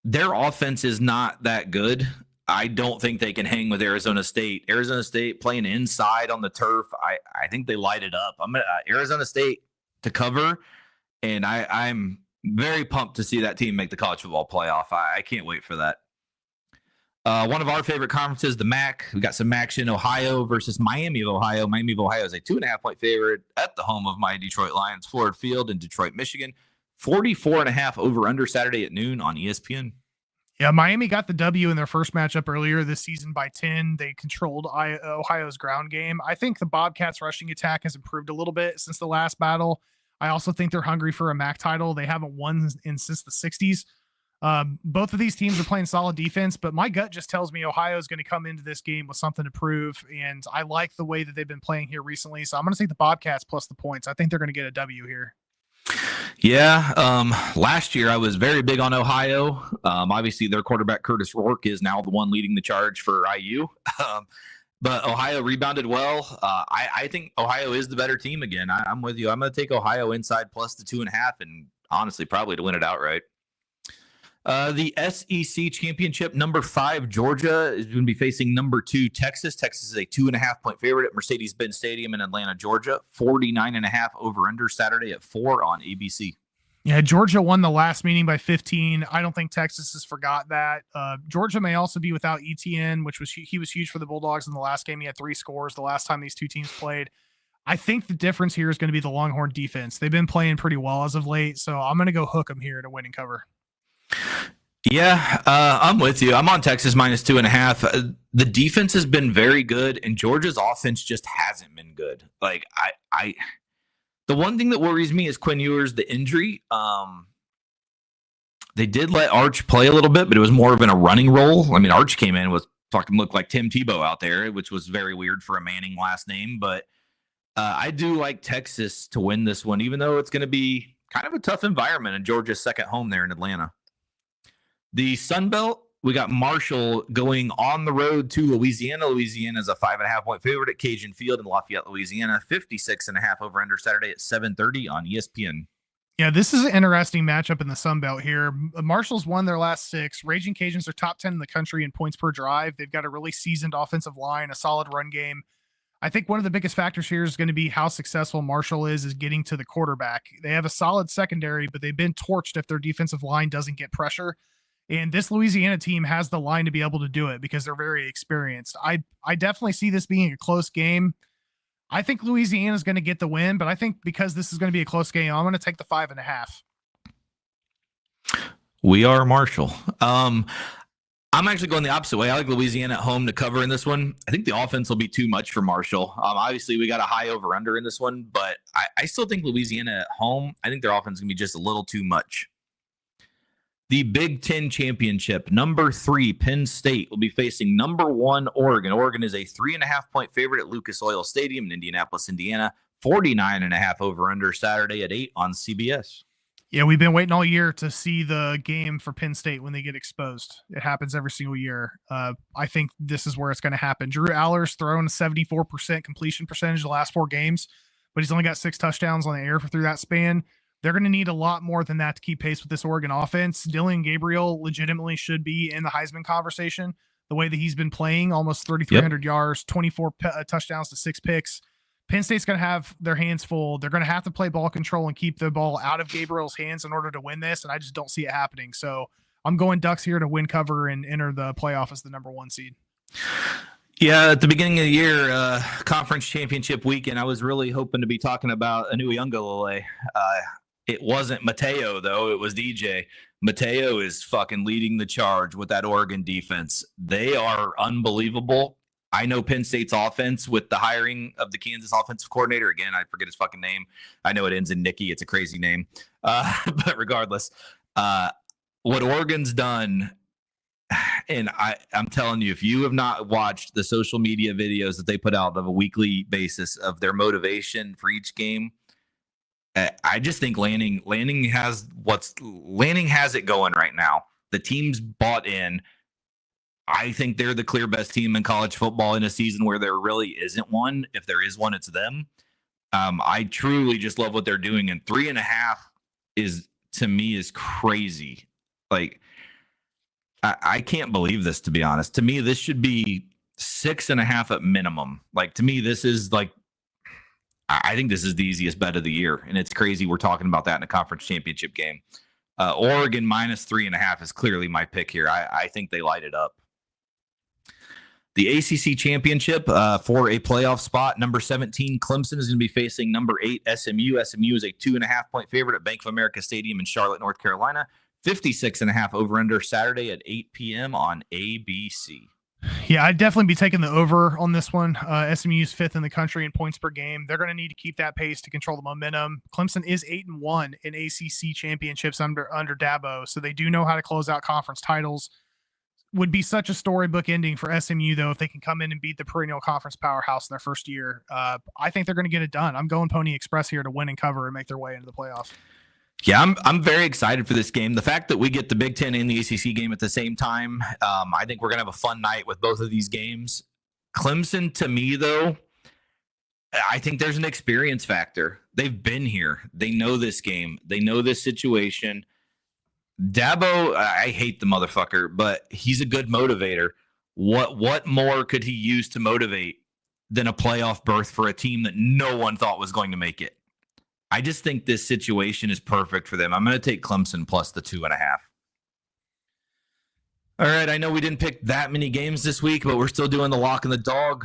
their offense is not that good. I don't think they can hang with Arizona State. Arizona State playing inside on the turf. I think they light it up. I'm Arizona State to cover, and I'm very pumped to see that team make the college football playoff. I can't wait for that. One of our favorite conferences, the MAC. We got some action. Ohio versus Miami of Ohio. Miami of Ohio is a 2.5-point favorite at the home of my Detroit Lions, Ford Field in Detroit, Michigan. 44.5 over under Saturday at noon on ESPN. Yeah, Miami got the W in their first matchup earlier this season by 10. They controlled Ohio's ground game. I think the Bobcats' rushing attack has improved a little bit since the last battle. I also think they're hungry for a MAC title. They haven't won since the 60s. Both of these teams are playing solid defense, but my gut just tells me Ohio is going to come into this game with something to prove, and I like the way that they've been playing here recently, so I'm going to take the Bobcats plus the points. I think they're going to get a W here. Yeah, last year I was very big on Ohio. Obviously, their quarterback Curtis Rourke is now the one leading the charge for IU. But Ohio rebounded well. I think Ohio is the better team again. I'm with you. I'm going to take Ohio inside plus the 2.5, and honestly, probably to win it outright. The SEC championship, number 5, Georgia is going to be facing number 2, Texas. Texas is a 2.5-point favorite at Mercedes-Benz Stadium in Atlanta, Georgia. 49.5 over under Saturday at 4 on ABC. Yeah, Georgia won the last meeting by 15. I don't think Texas has forgot that. Georgia may also be without ETN, he was huge for the Bulldogs in the last game. He had 3 scores the last time these two teams played. I think the difference here is going to be the Longhorn defense. They've been playing pretty well as of late, so I'm going to go hook them here to win and cover. Yeah, I'm with you. I'm on Texas minus 2.5. The defense has been very good, and Georgia's offense just hasn't been good. Like the one thing that worries me is Quinn Ewers, the injury. They did let Arch play a little bit, but it was more of in a running role. I mean, Arch came in looked like Tim Tebow out there, which was very weird for a Manning last name. But I do like Texas to win this one, even though it's going to be kind of a tough environment in Georgia's second home there in Atlanta. The Sun Belt, we got Marshall going on the road to Louisiana. Louisiana is a 5.5-point favorite at Cajun Field in Lafayette, Louisiana. 56.5 over under Saturday at 7:30 on ESPN. Yeah, this is an interesting matchup in the Sun Belt here. Marshall's won their last 6. Raging Cajuns are top 10 in the country in points per drive. They've got a really seasoned offensive line, a solid run game. I think one of the biggest factors here is going to be how successful Marshall is getting to the quarterback. They have a solid secondary, but they've been torched if their defensive line doesn't get pressure. And this Louisiana team has the line to be able to do it because they're very experienced. I definitely see this being a close game. I think Louisiana is going to get the win, but I think because this is going to be a close game, I'm going to take the 5.5. We are Marshall. I'm actually going the opposite way. I like Louisiana at home to cover in this one. I think the offense will be too much for Marshall. Obviously, we got a high over-under in this one, but I still think Louisiana at home, I think their offense is going to be just a little too much. The Big Ten Championship, number 3, Penn State, will be facing number 1, Oregon. Oregon is a 3.5-point favorite at Lucas Oil Stadium in Indianapolis, Indiana. 49.5 over under Saturday at 8 on CBS. Yeah, we've been waiting all year to see the game for Penn State when they get exposed. It happens every single year. I think this is where it's going to happen. Drew Aller's thrown a 74% completion percentage the last 4 games, but he's only got 6 touchdowns on the air through that span. They're going to need a lot more than that to keep pace with this Oregon offense. Dylan Gabriel legitimately should be in the Heisman conversation. The way that he's been playing, almost 3,300 yards, 24 touchdowns to 6 picks. Penn State's going to have their hands full. They're going to have to play ball control and keep the ball out of Gabriel's hands in order to win this, and I just don't see it happening. So I'm going Ducks here to win cover and enter the playoff as the number 1 seed. Yeah, at the beginning of the year, conference championship weekend, I was really hoping to be talking about Uiagalelei. It wasn't Mateo, though. It was DJ. Mateo is fucking leading the charge with that Oregon defense. They are unbelievable. I know Penn State's offense with the hiring of the Kansas offensive coordinator. Again, I forget his fucking name. I know it ends in Nicky. It's a crazy name. But regardless, what Oregon's done, and I'm telling you, if you have not watched the social media videos that they put out of a weekly basis of their motivation for each game, I just think Lanning has it going right now. The team's bought in. I think they're the clear best team in college football in a season where there really isn't one. If there is one, it's them. I truly just love what they're doing. And 3.5 to me is crazy. Like, I can't believe this, to be honest. To me, this should be 6.5 at minimum. Like, to me, this is like, I think this is the easiest bet of the year. And it's crazy we're talking about that in a conference championship game. Oregon -3.5 is clearly my pick here. I think they light it up. The ACC championship for a playoff spot. Number 17, Clemson, is going to be facing number 8, SMU. SMU is a 2.5-point favorite at Bank of America Stadium in Charlotte, North Carolina. 56.5 over-under Saturday at 8 p.m. on ABC. Yeah, I'd definitely be taking the over on this one. SMU's 5th in the country in points per game. They're going to need to keep that pace to control the momentum. Clemson is 8-1 in ACC championships under Dabo, so they do know how to close out conference titles. Would be such a storybook ending for SMU, though, if they can come in and beat the perennial conference powerhouse in their first year. I think they're going to get it done. I'm going Pony Express here to win and cover and make their way into the playoffs. Yeah, I'm very excited for this game. The fact that we get the Big Ten and the ACC game at the same time, I think we're going to have a fun night with both of these games. Clemson, to me, though, I think there's an experience factor. They've been here. They know this game. They know this situation. Dabo, I hate the motherfucker, but he's a good motivator. What more could he use to motivate than a playoff berth for a team that no one thought was going to make it? I just think this situation is perfect for them. I'm going to take Clemson plus the 2.5. All right, I know we didn't pick that many games this week, but we're still doing the lock and the dog.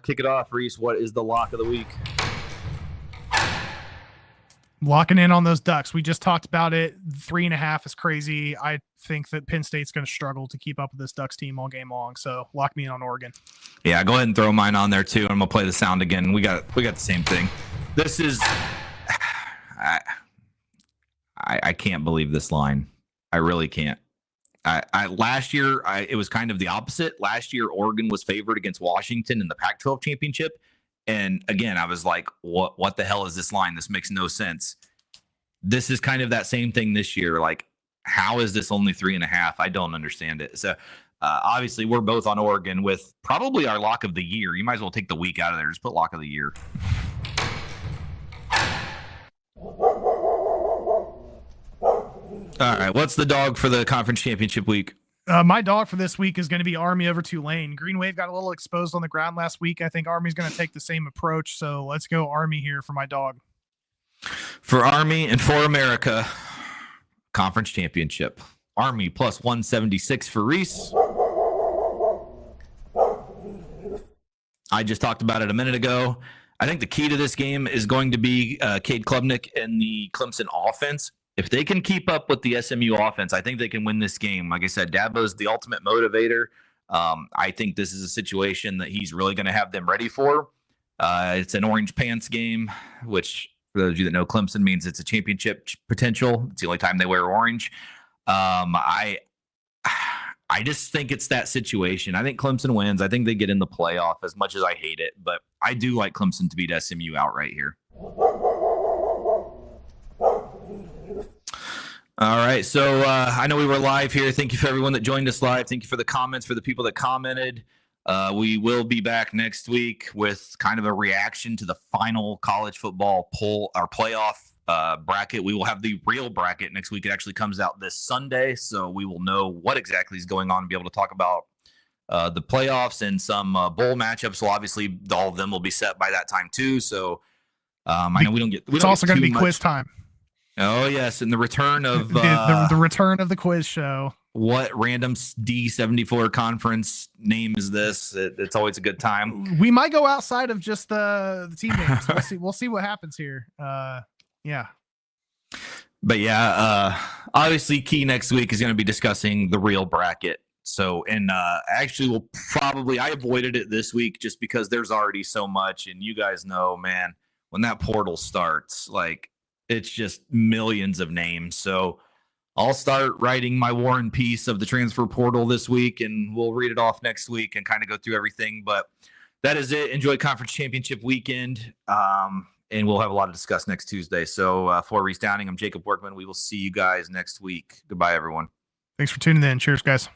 Kick it off, Reese. What is the lock of the week? Locking in on those Ducks. We just talked about it. 3.5 is crazy. I think that Penn State's going to struggle to keep up with this Ducks team all game long. So lock me in on Oregon. Yeah, go ahead and throw mine on there too. I'm gonna play the sound again. We got the same thing. This is. I can't believe this line. I really can't. Last year it was kind of the opposite. Last year Oregon was favored against Washington in the Pac-12 championship. And again, I was like, what the hell is this line? This makes no sense. This is kind of that same thing this year. Like, how is this only 3.5? I don't understand it. So obviously we're both on Oregon with probably our lock of the year. You might as well take the week out of there. Just put lock of the year. All right. What's the dog for the conference championship week? My dog for this week is going to be Army over Tulane. Green Wave got a little exposed on the ground last week. I think Army's going to take the same approach. So let's go Army here for my dog. For Army and for America, conference championship. Army plus 176 for Reese. I just talked about it a minute ago. I think the key to this game is going to be Cade Klubnik and the Clemson offense. If they can keep up with the SMU offense, I think they can win this game. Like I said, Dabo's the ultimate motivator. I think this is a situation that he's really going to have them ready for. It's an orange pants game, which for those of you that know Clemson means it's a championship potential. It's the only time they wear orange. I just think it's that situation. I think Clemson wins. I think they get in the playoff as much as I hate it, but I do like Clemson to beat SMU outright here. All right, so I know we were live here. Thank you for everyone that joined us live. Thank you for the comments, for the people that commented. We will be back next week with kind of a reaction to the final college football poll, our playoff bracket. We will have the real bracket next week. It actually comes out this Sunday, so we will know what exactly is going on and be able to talk about the playoffs and some bowl matchups. So obviously, all of them will be set by that time too. So I know we don't get. It's also going to be quiz time. Oh yes, and the return of the return of the quiz show. What random D74 conference name is this? It's always a good time. We might go outside of just the team names. We'll see what happens here. Yeah. But yeah, obviously key next week is going to be discussing the real bracket. So, and actually we'll probably, I avoided it this week just because there's already so much, and you guys know, man, when that portal starts, like, it's just millions of names. So I'll start writing my War and Peace of the transfer portal this week, and we'll read it off next week and kind of go through everything. But that is it. Enjoy conference championship weekend. And we'll have a lot to discuss next Tuesday. So for Reese Downing, I'm Jacob Workman. We will see you guys next week. Goodbye, everyone. Thanks for tuning in. Cheers, guys.